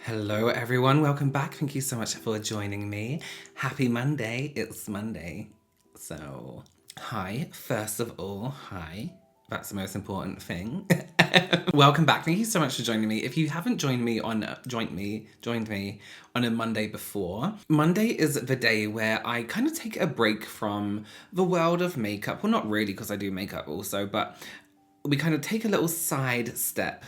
Hello everyone, welcome back. Thank you so much for joining me. Happy Monday, it's Monday. So, hi, first of all, hi. That's the most important thing. Welcome back. Thank you so much for joining me. If you haven't joined me on a Monday before, Monday is the day where I kind of take a break from the world of makeup. Well, not really, because I do makeup also, but we kind of take a little side step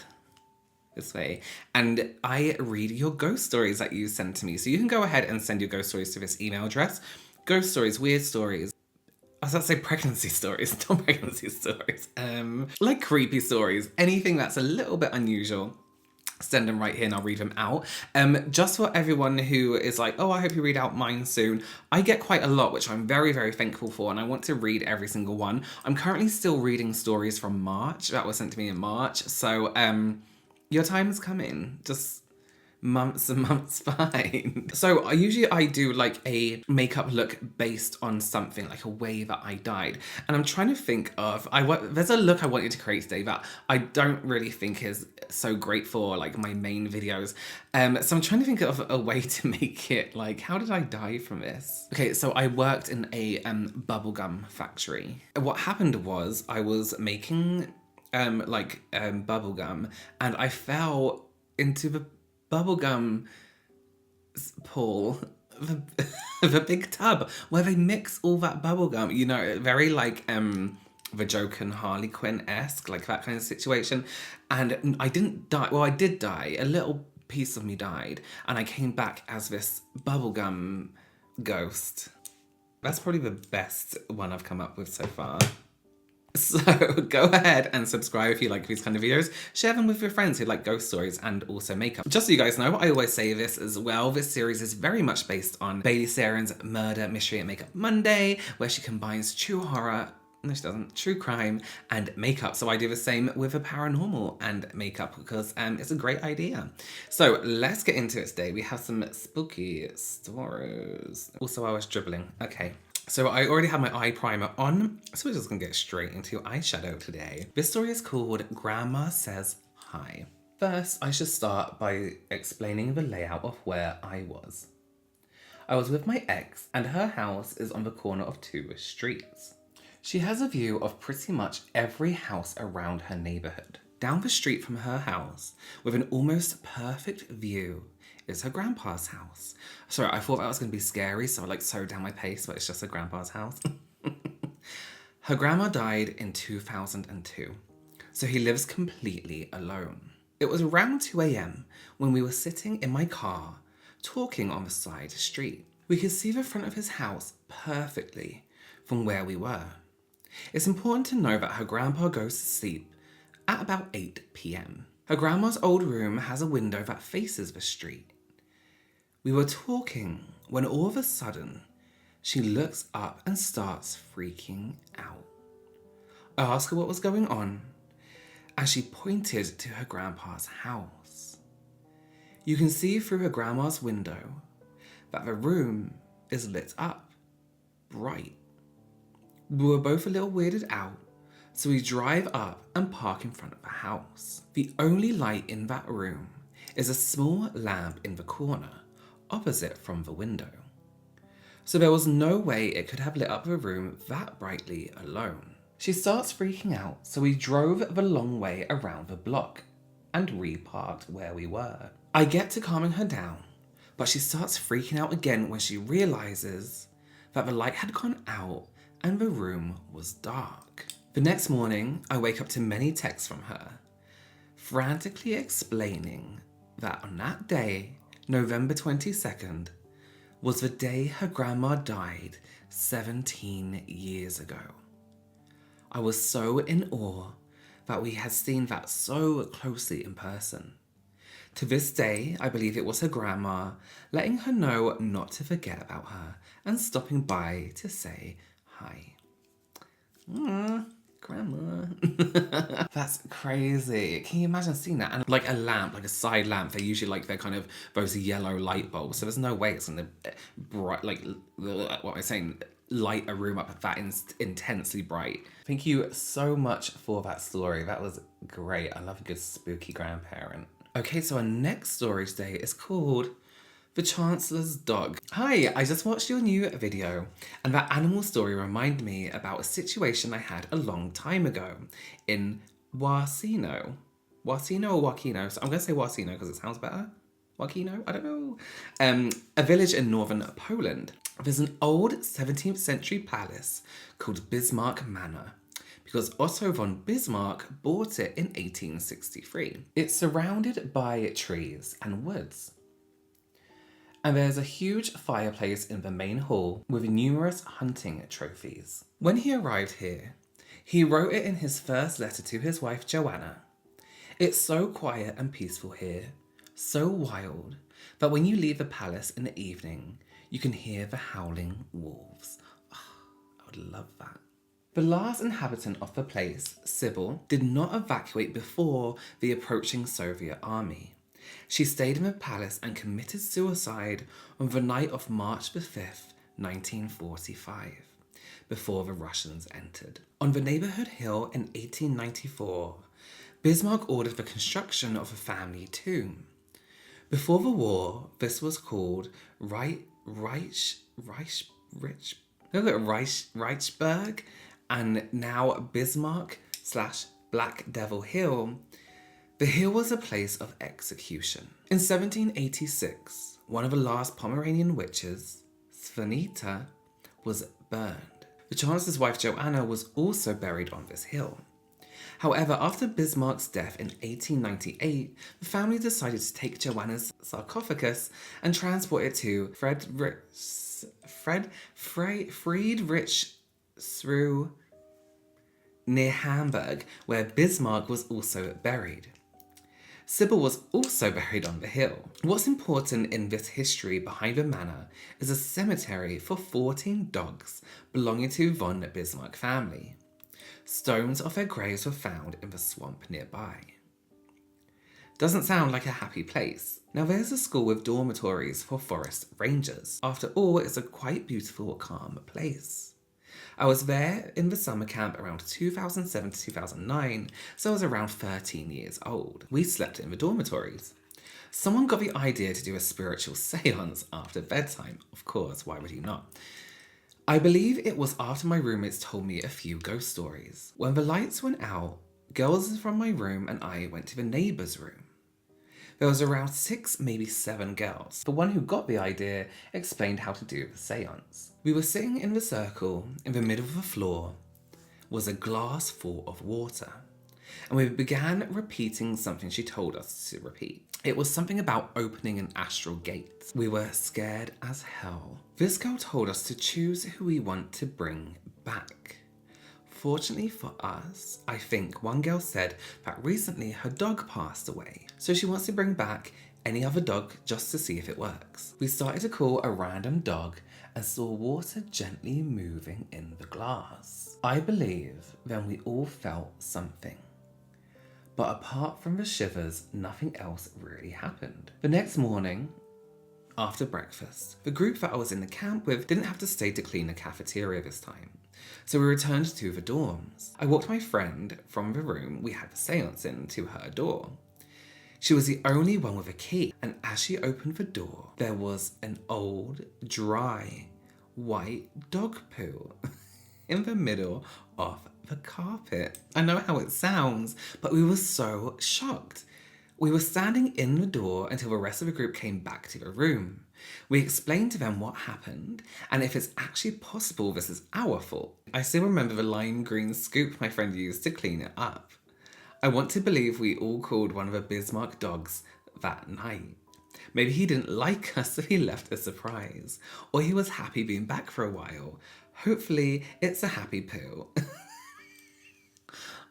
this way, and I read your ghost stories that you send to me. So you can go ahead and send your ghost stories to this email address. Ghost stories, weird stories. I was about to say pregnancy stories, not pregnancy stories. Like creepy stories, anything that's a little bit unusual. Send them right here and I'll read them out. Just for everyone who is like, oh, I hope you read out mine soon. I get quite a lot, which I'm very, very thankful for, and I want to read every single one. I'm currently still reading stories from March that were sent to me in March. So, your time is coming. Just months and months behind. So I do like a makeup look based on something, like a way that I died. And I'm trying to think of, there's a look I wanted to create today that I don't really think is so great for like my main videos. So I'm trying to think of a way to make it like, how did I die from this? Okay, so I worked in a bubblegum factory. What happened was I was making bubblegum, and I fell into the bubblegum pool, the big tub where they mix all that bubblegum, you know, very like the Joker and Harley Quinn-esque, like that kind of situation. And I didn't die. Well, I did die. A little piece of me died, and I came back as this bubblegum ghost. That's probably the best one I've come up with so far. So go ahead and subscribe if you like these kind of videos. Share them with your friends who like ghost stories and also makeup. Just so you guys know, I always say this as well, this series is very much based on Bailey Sarian's Murder, Mystery and Makeup Monday, where she combines true horror, no she doesn't, true crime and makeup. So I do the same with the paranormal and makeup because it's a great idea. So let's get into it today. We have some spooky stories. Also, I was dribbling. Okay. So I already have my eye primer on, so we're just gonna get straight into eyeshadow today. This story is called Grandma Says Hi. First, I should start by explaining the layout of where I was. I was with my ex, and her house is on the corner of two streets. She has a view of pretty much every house around her neighborhood. Down the street from her house, with an almost perfect view, is her grandpa's house. Sorry, I thought that was going to be scary, so I like slowed down my pace, but it's just her grandpa's house. Her grandma died in 2002, so he lives completely alone. It was around 2 a.m. when we were sitting in my car, talking on the side street. We could see the front of his house perfectly from where we were. It's important to know that her grandpa goes to sleep at about 8 p.m. Her grandma's old room has a window that faces the street. We were talking when all of a sudden, she looks up and starts freaking out. I asked her what was going on, and she pointed to her grandpa's house. You can see through her grandma's window that the room is lit up, bright. We were both a little weirded out, so we drive up and park in front of the house. The only light in that room is a small lamp in the corner, opposite from the window. So there was no way it could have lit up the room that brightly alone. She starts freaking out, so we drove the long way around the block and reparked where we were. I get to calming her down, but she starts freaking out again when she realizes that the light had gone out and the room was dark. The next morning, I wake up to many texts from her, frantically explaining that on that day, November 22nd, was the day her grandma died 17 years ago. I was so in awe that we had seen that so closely in person. To this day, I believe it was her grandma letting her know not to forget about her and stopping by to say hi. Grandma. That's crazy. Can you imagine seeing that? And like a lamp, like a side lamp, they're usually like they're kind of those yellow light bulbs. So there's no way it's gonna bright, like what am I saying, light a room up that intensely bright. Thank you so much for that story. That was great. I love a good spooky grandparent. Okay, so our next story today is called The Chancellor's Dog. Hi, I just watched your new video and that animal story reminded me about a situation I had a long time ago in Wasino. Wasino or Wakino? So I'm going to say Wasino because it sounds better. Wakino? I don't know. A village in northern Poland. There's an old 17th century palace called Bismarck Manor, because Otto von Bismarck bought it in 1863. It's surrounded by trees and woods. And there's a huge fireplace in the main hall with numerous hunting trophies. When he arrived here, he wrote it in his first letter to his wife Joanna. It's so quiet and peaceful here, so wild, that when you leave the palace in the evening, you can hear the howling wolves. Oh, I would love that. The last inhabitant of the place, Sybil, did not evacuate before the approaching Soviet army. She stayed in the palace and committed suicide on the night of March the 5th, 1945, before the Russians entered. On the neighbourhood hill in 1894, Bismarck ordered the construction of a family tomb. Before the war, this was called Reichsberg, and now Bismarck/Black Devil Hill. The hill was a place of execution. In 1786, one of the last Pomeranian witches, Svanita, was burned. The Chancellor's wife Joanna was also buried on this hill. However, after Bismarck's death in 1898, the family decided to take Joanna's sarcophagus and transport it to Friedrichsruh near Hamburg, where Bismarck was also buried. Sybil was also buried on the hill. What's important in this history behind the manor is a cemetery for 14 dogs belonging to von Bismarck family. Stones of their graves were found in the swamp nearby. Doesn't sound like a happy place. Now there's a school with dormitories for forest rangers. After all, it's a quite beautiful, calm place. I was there in the summer camp around 2007 to 2009, so I was around 13 years old. We slept in the dormitories. Someone got the idea to do a spiritual seance after bedtime. Of course, why would you not? I believe it was after my roommates told me a few ghost stories. When the lights went out, girls from my room and I went to the neighbour's room. There was around 6, maybe 7 girls. The one who got the idea explained how to do the seance. We were sitting in the circle. In the middle of the floor was a glass full of water. And we began repeating something she told us to repeat. It was something about opening an astral gate. We were scared as hell. This girl told us to choose who we want to bring back. Fortunately for us, I think one girl said that recently her dog passed away, so she wants to bring back any other dog just to see if it works. We started to call a random dog and saw water gently moving in the glass. I believe then we all felt something. But apart from the shivers, nothing else really happened. The next morning, after breakfast, the group that I was in the camp with didn't have to stay to clean the cafeteria this time. So we returned to the dorms. I walked my friend from the room we had the seance in to her door. She was the only one with a key, and as she opened the door, there was an old, dry, white dog poo in the middle of the carpet. I know how it sounds, but we were so shocked. We were standing in the door until the rest of the group came back to the room. We explained to them what happened, and if it's actually possible this is our fault. I still remember the lime green scoop my friend used to clean it up. I want to believe we all called one of the Bismarck dogs that night. Maybe he didn't like us, so he left a surprise. Or he was happy being back for a while. Hopefully, it's a happy poo.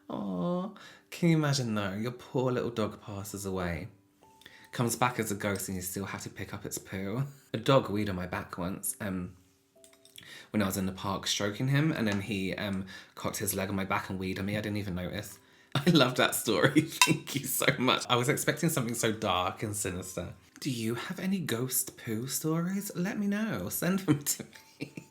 Aww, can you imagine though? Your poor little dog passes away. Comes back as a ghost and you still have to pick up its poo. A dog weed on my back once, when I was in the park stroking him, and then he cocked his leg on my back and weed on me. I didn't even notice. I love that story. Thank you so much. I was expecting something so dark and sinister. Do you have any ghost poo stories? Let me know. Send them to me.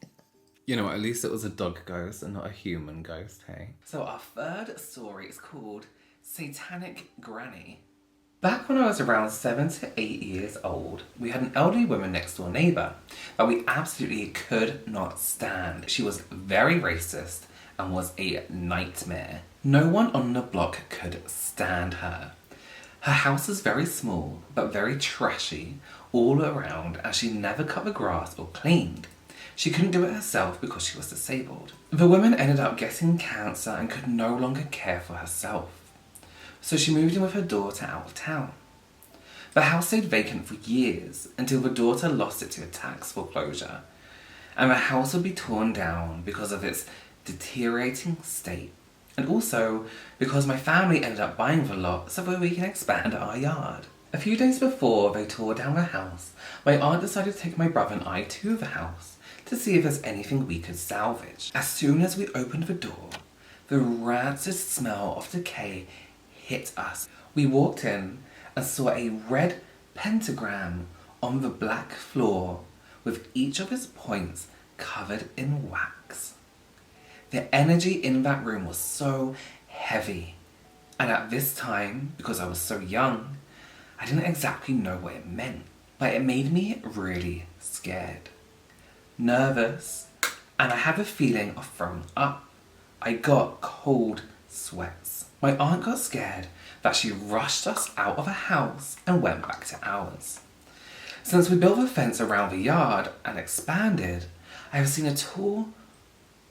You know what, at least it was a dog ghost and not a human ghost, hey? So our third story is called Satanic Granny. Back when I was around 7 to 8 years old, we had an elderly woman next door neighbour that we absolutely could not stand. She was very racist and was a nightmare. No one on the block could stand her. Her house is very small, but very trashy all around, as she never cut the grass or cleaned. She couldn't do it herself because she was disabled. The woman ended up getting cancer and could no longer care for herself. So she moved in with her daughter out of town. The house stayed vacant for years until the daughter lost it to a tax foreclosure, and the house would be torn down because of its deteriorating state, and also because my family ended up buying the lot so that we can expand our yard. A few days before they tore down the house, my aunt decided to take my brother and I to the house to see if there's anything we could salvage. As soon as we opened the door, the rancid smell of decay hit us. We walked in and saw a red pentagram on the black floor with each of its points covered in wax. The energy in that room was so heavy, and at this time, because I was so young, I didn't exactly know what it meant, but it made me really scared, nervous, and I had the feeling of throwing up. I got cold sweats. My aunt got scared that she rushed us out of the house and went back to ours. Since we built a fence around the yard and expanded, I have seen a tall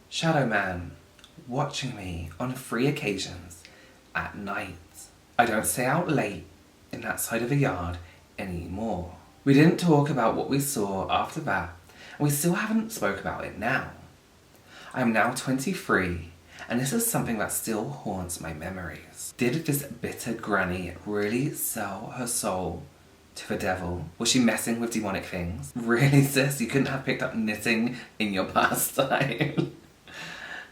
shadow man watching me on 3 occasions at night. I don't stay out late in that side of the yard anymore. We didn't talk about what we saw after that, and we still haven't spoke about it now. I am now 23, and this is something that still haunts my memories. Did this bitter granny really sell her soul to the devil? Was she messing with demonic things? Really, sis? You couldn't have picked up knitting in your pastime?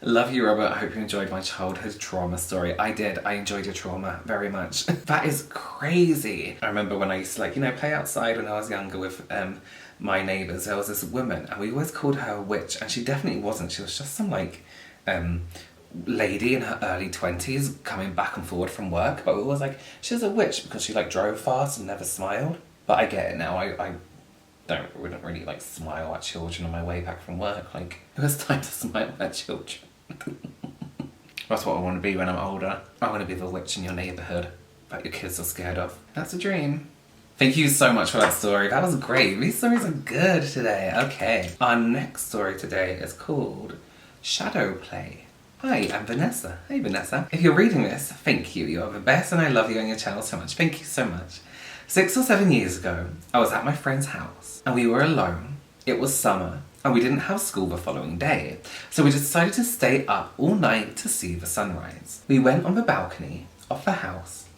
Love you, Robert. I hope you enjoyed my childhood trauma story. I did. I enjoyed your trauma very much. That is crazy. I remember when I used to play outside when I was younger with my neighbours. There was this woman and we always called her a witch, and she definitely wasn't. She was just some lady in her early 20s coming back and forward from work, but we was like, she's a witch because she drove fast and never smiled. But I get it now. I wouldn't really smile at children on my way back from work. It was time to smile at children. That's what I want to be when I'm older. I want to be the witch in your neighbourhood that your kids are scared of. That's a dream. Thank you so much for that story. That was great. These stories are good today. Okay. Our next story today is called Shadow Play. Hi, I'm Vanessa. Hey, Vanessa. If you're reading this, thank you. You're the best and I love you and your channel so much. Thank you so much. 6 or 7 years ago, I was at my friend's house and we were alone. It was summer and we didn't have school the following day, so we decided to stay up all night to see the sunrise. We went on the balcony of the house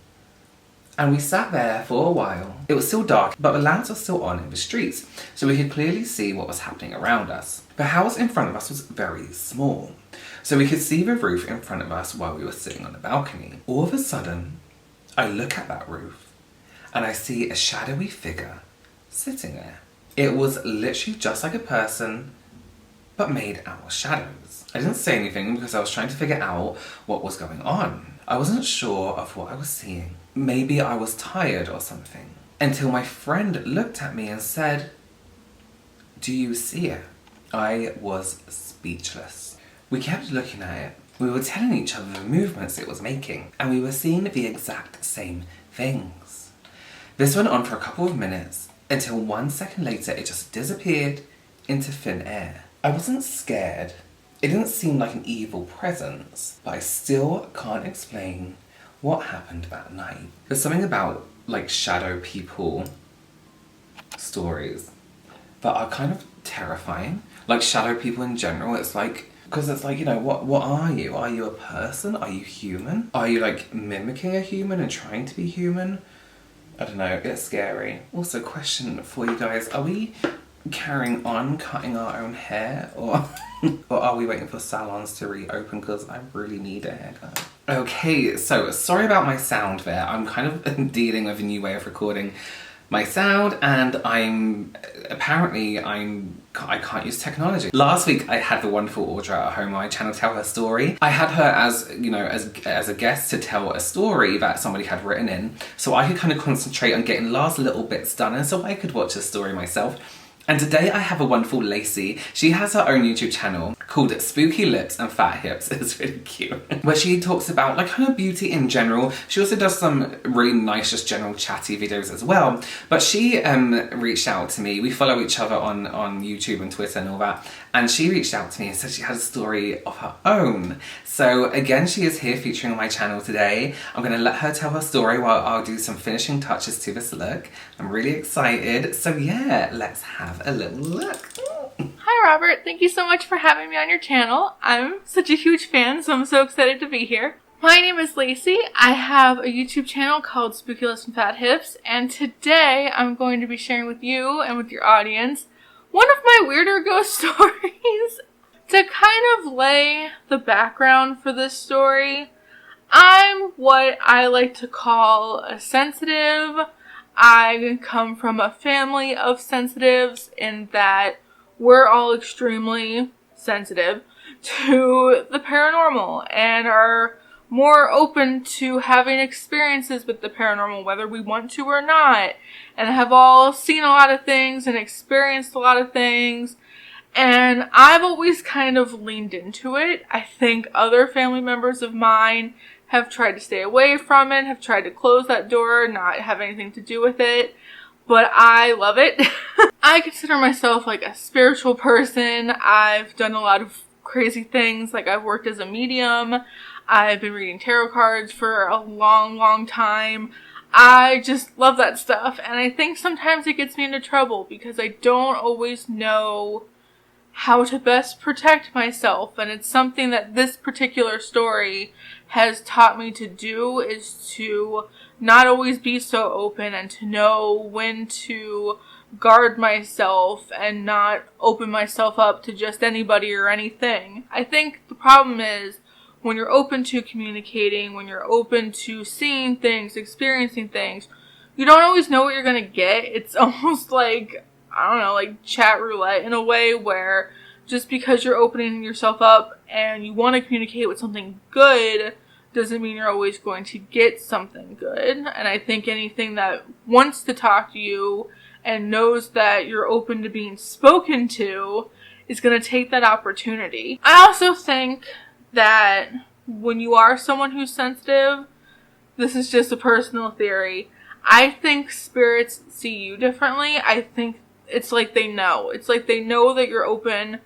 and we sat there for a while. It was still dark, but the lamps were still on in the streets, so we could clearly see what was happening around us. The house in front of us was very small, so we could see the roof in front of us while we were sitting on the balcony. All of a sudden, I look at that roof and I see a shadowy figure sitting there. It was literally just like a person, but made out of shadows. I didn't say anything because I was trying to figure out what was going on. I wasn't sure of what I was seeing. Maybe I was tired or something. Until my friend looked at me and said, "Do you see it?" I was speechless. We kept looking at it. We were telling each other the movements it was making, and we were seeing the exact same things. This went on for a couple of minutes, until 1 second later it just disappeared into thin air. I wasn't scared. It didn't seem like an evil presence, but I still can't explain what happened that night. There's something about shadow people stories that are kind of terrifying. Shadow people in general, it's because it's what are you? Are you a person? Are you human? Are you mimicking a human and trying to be human? I don't know, it's scary. Also, question for you guys, are we carrying on cutting our own hair, or are we waiting for salons to reopen because I really need a haircut? Okay, so sorry about my sound there. I'm kind of dealing with a new way of recording my sound, and I can't use technology. Last week I had the wonderful Audra at home on my channel tell her story. I had her as, you know, as a guest to tell a story that somebody had written in, so I could kind of concentrate on getting last little bits done, and so I could watch the story myself. And today I have a wonderful Lacey. She has her own YouTube channel called Spooky Lips and Fat Hips. It's really cute. Where she talks about like kind of beauty in general. She also does some really nice, just general chatty videos as well. But she reached out to me. We follow each other on YouTube and Twitter and all that. And she reached out to me and said she had a story of her own. So again, she is here featuring on my channel today. I'm gonna let her tell her story while I'll do some finishing touches to this look. I'm really excited. So yeah, let's have a little look. Hi Robert, thank you so much for having me on your channel. I'm such a huge fan, so I'm so excited to be here. My name is Lacey. I have a YouTube channel called Spooky Lips and Fat Hips, and today I'm going to be sharing with you and with your audience one of my weirder ghost stories. To kind of lay the background for this story, I'm what I like to call a sensitive. I come from a family of sensitives in that we're all extremely sensitive to the paranormal and are more open to having experiences with the paranormal, whether we want to or not, and have all seen a lot of things and experienced a lot of things. And I've always kind of leaned into it. I think other family members of mine have tried to stay away from it, have tried to close that door, not have anything to do with it. But I love it. I consider myself like a spiritual person. I've done a lot of crazy things. Like I've worked as a medium. I've been reading tarot cards for a long, long time. I just love that stuff. And I think sometimes it gets me into trouble because I don't always know how to best protect myself, and it's something that this particular story has taught me to do, is to not always be so open and to know when to guard myself and not open myself up to just anybody or anything. I think the problem is when you're open to communicating, when you're open to seeing things, experiencing things, you don't always know what you're gonna get. It's almost like, I don't know, like chat roulette in a way, where just because you're opening yourself up and you want to communicate with something good doesn't mean you're always going to get something good. And I think anything that wants to talk to you and knows that you're open to being spoken to is going to take that opportunity. I also think that when you are someone who's sensitive, this is just a personal theory, I think spirits see you differently. I think it's like they know. It's like they know that you're open,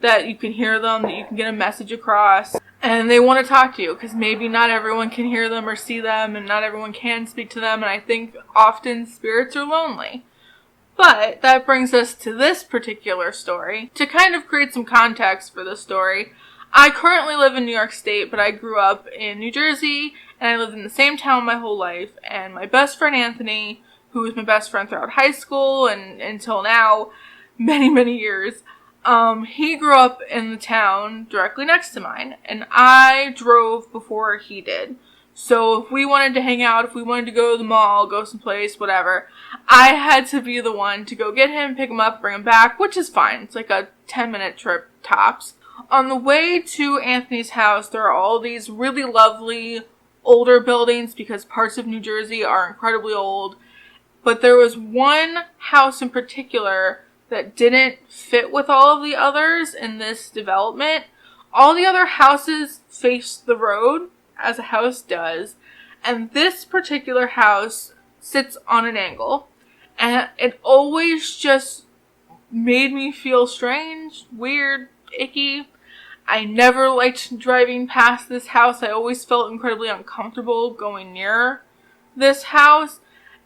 that you can hear them, that you can get a message across, and they want to talk to you because maybe not everyone can hear them or see them, and not everyone can speak to them, and I think often spirits are lonely. But that brings us to this particular story. To kind of create some context for this story, I currently live in New York State, but I grew up in New Jersey, and I lived in the same town my whole life, and my best friend Anthony, who was my best friend throughout high school and until now, many, many years, he grew up in the town directly next to mine, and I drove before he did. So if we wanted to hang out, if we wanted to go to the mall, go someplace, whatever, I had to be the one to go get him, pick him up, bring him back, which is fine. It's like a 10-minute trip tops. On the way to Anthony's house, there are all these really lovely older buildings because parts of New Jersey are incredibly old. But there was one house in particular that didn't fit with all of the others in this development. All the other houses faced the road, as a house does, and this particular house sits on an angle. And it always just made me feel strange, weird, icky. I never liked driving past this house. I always felt incredibly uncomfortable going near this house.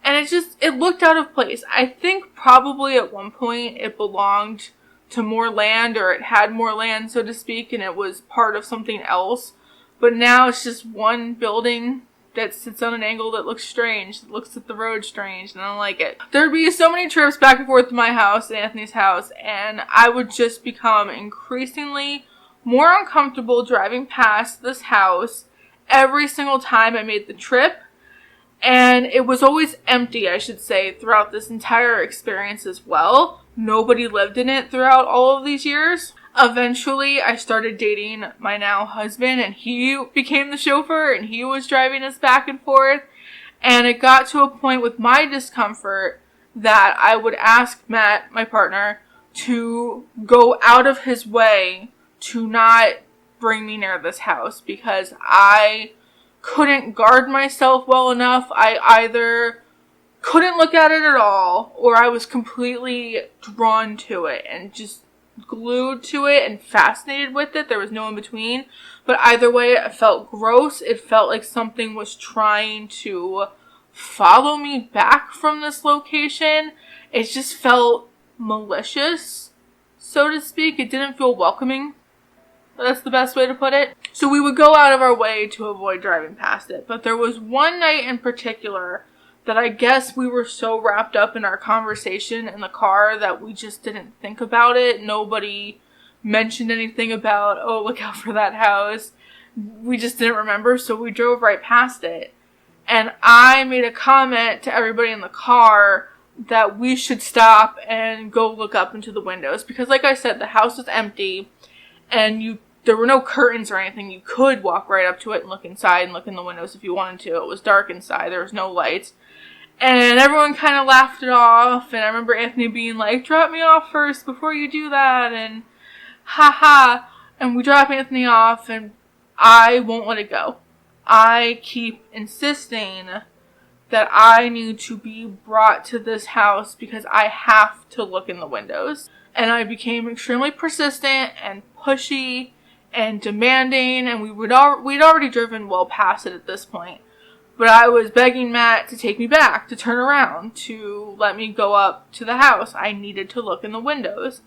And it looked out of place. I think probably at one point it belonged to more land, or it had more land, so to speak, and it was part of something else. But now it's just one building that sits on an angle that looks strange, that looks at the road strange, and I don't like it. There'd be so many trips back and forth to my house and Anthony's house, and I would just become increasingly more uncomfortable driving past this house every single time I made the trip. And it was always empty, I should say, throughout this entire experience as well. Nobody lived in it throughout all of these years. Eventually, I started dating my now husband, and he became the chauffeur, and he was driving us back and forth. And it got to a point with my discomfort that I would ask Matt, my partner, to go out of his way to not bring me near this house because I couldn't guard myself well enough. I either couldn't look at it at all, or I was completely drawn to it and just glued to it and fascinated with it. There was no in between. But either way, it felt gross. It felt like something was trying to follow me back from this location. It just felt malicious, so to speak. It didn't feel welcoming. That's the best way to put it. So we would go out of our way to avoid driving past it. But there was one night in particular that I guess we were so wrapped up in our conversation in the car that we just didn't think about it. Nobody mentioned anything about, oh, look out for that house. We just didn't remember, so we drove right past it. And I made a comment to everybody in the car that we should stop and go look up into the windows. Because like I said, the house was empty and there were no curtains or anything. You could walk right up to it and look inside and look in the windows if you wanted to. It was dark inside. There was no lights. And everyone kind of laughed it off. And I remember Anthony being like, drop me off first before you do that. And haha. And we drop Anthony off and I won't let it go. I keep insisting that I need to be brought to this house because I have to look in the windows. And I became extremely persistent and pushy and demanding, and we'd already driven well past it at this point. But I was begging Matt to take me back, to turn around, to let me go up to the house. I needed to look in the windows.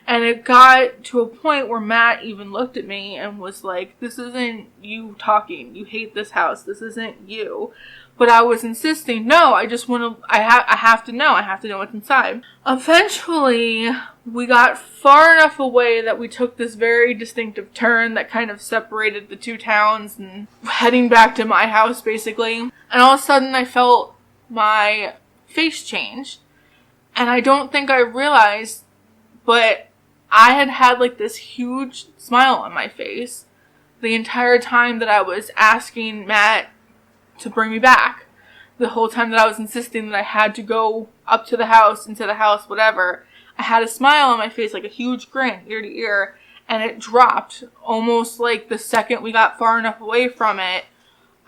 And it got to a point where Matt even looked at me and was like, this isn't you talking. You hate this house. This isn't you. But I was insisting, no, I just want to, I have to know. I have to know what's inside. Eventually, we got far enough away that we took this very distinctive turn that kind of separated the two towns and heading back to my house, basically. And all of a sudden, I felt my face change. And I don't think I realized, but I had like this huge smile on my face the entire time that I was asking Matt to bring me back. The whole time that I was insisting that I had to go up to the house, into the house, whatever. I had a smile on my face, like a huge grin, ear to ear, and it dropped almost like the second we got far enough away from it,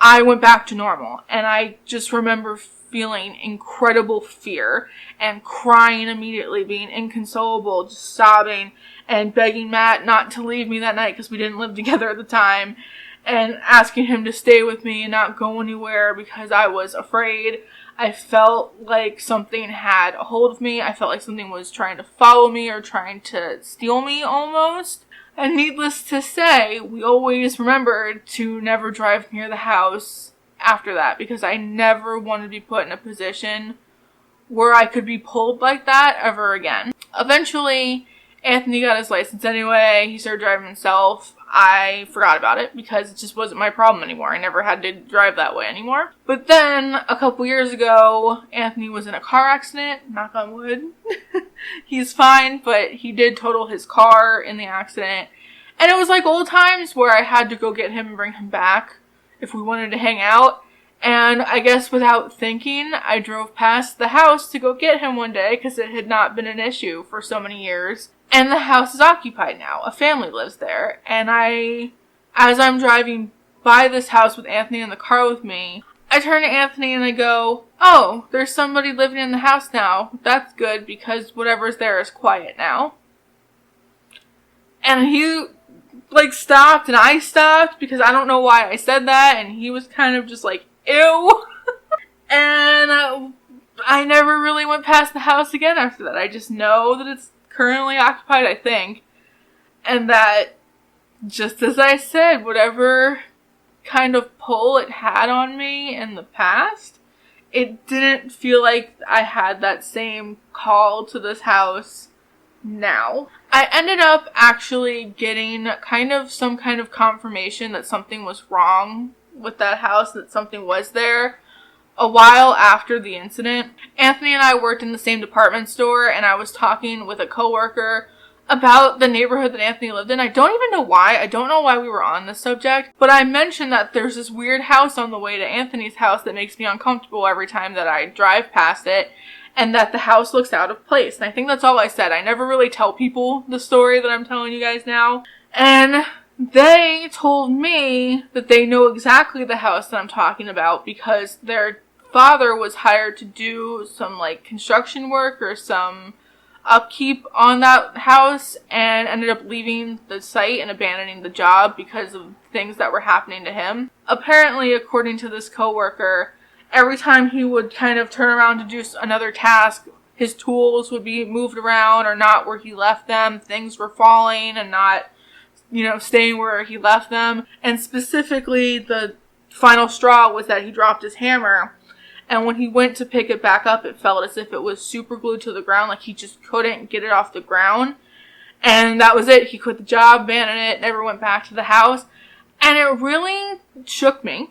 I went back to normal. And I just remember feeling incredible fear and crying immediately, being inconsolable, just sobbing and begging Matt not to leave me that night because we didn't live together at the time, and asking him to stay with me and not go anywhere because I was afraid. I felt like something had a hold of me. I felt like something was trying to follow me or trying to steal me almost. And needless to say, we always remembered to never drive near the house after that because I never wanted to be put in a position where I could be pulled like that ever again. Eventually, Anthony got his license anyway. He started driving himself. I forgot about it because it just wasn't my problem anymore. I never had to drive that way anymore. But then, a couple years ago, Anthony was in a car accident. Knock on wood. He's fine, but he did total his car in the accident. And it was like old times where I had to go get him and bring him back if we wanted to hang out. And I guess without thinking, I drove past the house to go get him one day because it had not been an issue for so many years. And the house is occupied now. A family lives there. And as I'm driving by this house with Anthony in the car with me, I turn to Anthony and I go, oh, there's somebody living in the house now. That's good because whatever's there is quiet now. And he stopped and I stopped because I don't know why I said that. And he was kind of just like, ew. And I never really went past the house again after that. I just know that it's currently occupied, I think. And that, just as I said, whatever kind of pull it had on me in the past, it didn't feel like I had that same call to this house now. I ended up actually getting some kind of confirmation that something was wrong with that house, that something was there, a while after the incident. Anthony and I worked in the same department store, and I was talking with a coworker about the neighborhood that Anthony lived in. I don't even know why. I don't know why we were on this subject, but I mentioned that there's this weird house on the way to Anthony's house that makes me uncomfortable every time that I drive past it, and that the house looks out of place. And I think that's all I said. I never really tell people the story that I'm telling you guys now. And they told me that they know exactly the house that I'm talking about because their father was hired to do some like construction work or some upkeep on that house and ended up leaving the site and abandoning the job because of things that were happening to him. Apparently, according to this coworker, every time he would kind of turn around to do another task, his tools would be moved around or not where he left them. Things were falling and not, staying where he left them. And specifically, the final straw was that he dropped his hammer. And when he went to pick it back up, it felt as if it was super glued to the ground, like he just couldn't get it off the ground. And that was it. He quit the job, abandoned it, never went back to the house. And it really shook me.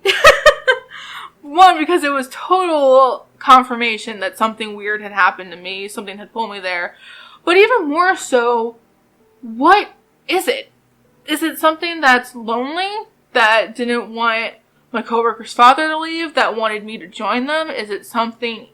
One, because it was total confirmation that something weird had happened to me, something had pulled me there. But even more so, what is it? Is it something that's lonely, that didn't want my coworker's father to leave, that wanted me to join them? Is it something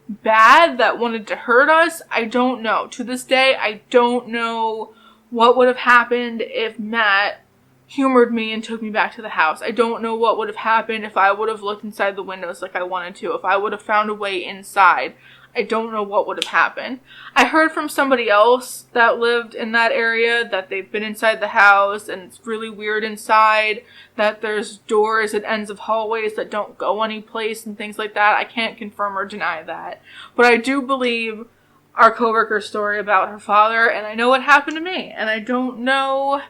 bad that wanted to hurt us? I don't know. To this day, I don't know what would have happened if Matt humored me and took me back to the house. I don't know what would have happened if I would have looked inside the windows like I wanted to, if I would have found a way inside. I don't know what would have happened. I heard from somebody else that lived in that area that they've been inside the house and it's really weird inside, that there's doors at ends of hallways that don't go anyplace and things like that. I can't confirm or deny that. But I do believe our coworker's story about her father, and I know what happened to me. And I don't know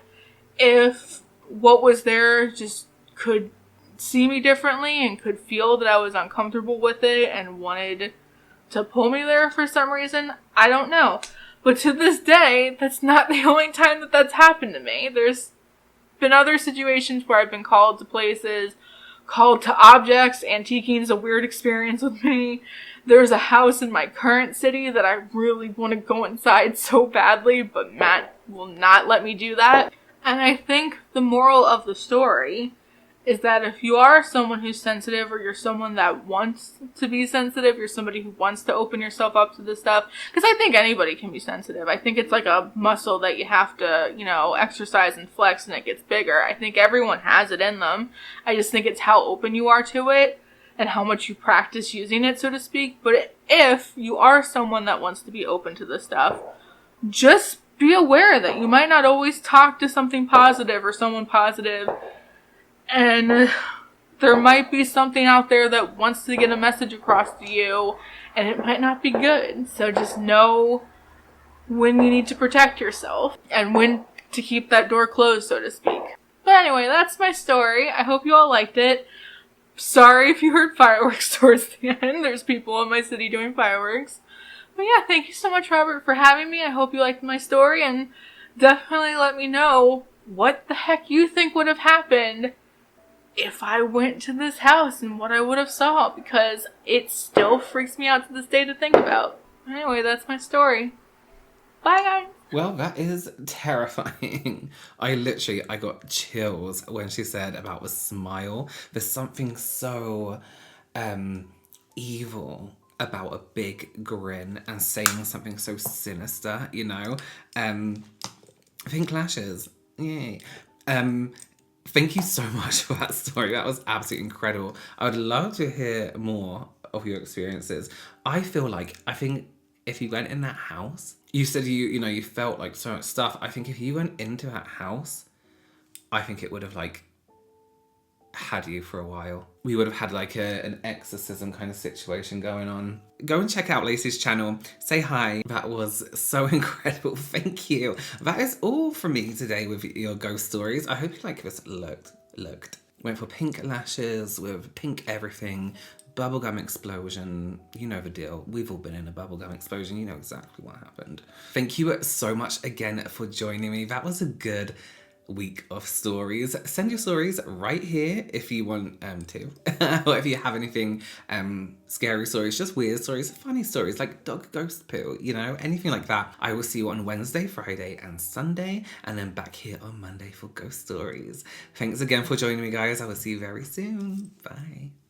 if what was there just could see me differently and could feel that I was uncomfortable with it and wanted to pull me there for some reason. I don't know. But to this day, that's not the only time that that's happened to me. There's been other situations where I've been called to places, called to objects. Antiquing is a weird experience with me. There's a house in my current city that I really want to go inside so badly, but Matt will not let me do that. And I think the moral of the story is that if you are someone who's sensitive, or you're someone that wants to be sensitive, you're somebody who wants to open yourself up to this stuff, because I think anybody can be sensitive. I think it's like a muscle that you have to, exercise and flex, and it gets bigger. I think everyone has it in them. I just think it's how open you are to it and how much you practice using it, so to speak. But if you are someone that wants to be open to this stuff, just be aware that you might not always talk to something positive or someone positive. And there might be something out there that wants to get a message across to you, and it might not be good. So just know when you need to protect yourself and when to keep that door closed, so to speak. But anyway, that's my story. I hope you all liked it. Sorry if you heard fireworks towards the end. There's people in my city doing fireworks. But yeah, thank you so much, Robert, for having me. I hope you liked my story, and definitely let me know what the heck you think would have happened if I went to this house and what I would have saw, because it still freaks me out to this day to think about. Anyway, that's my story. Bye, guys. Well, that is terrifying. I got chills when she said about the smile. There's something so evil about a big grin and saying something so sinister, Pink lashes. Yay. Thank you so much for that story. That was absolutely incredible. I would love to hear more of your experiences. I think if you went in that house, you said you felt like so much stuff. I think if you went into that house, I think it would have had you for a while. We would have had an exorcism kind of situation going on. Go and check out Lacey's channel. Say hi. That was so incredible. Thank you. That is all from me today with your ghost stories. I hope you like this looked. Went for pink lashes with pink everything. Bubblegum explosion. You know the deal. We've all been in a bubblegum explosion. You know exactly what happened. Thank you so much again for joining me. That was a good week of stories. Send your stories right here if you want to. Or if you have anything scary stories, just weird stories, funny stories like dog ghost poo, you know, anything like that. I will see you on Wednesday, Friday and Sunday, and then back here on Monday for ghost stories. Thanks again for joining me, guys. I will see you very soon. Bye.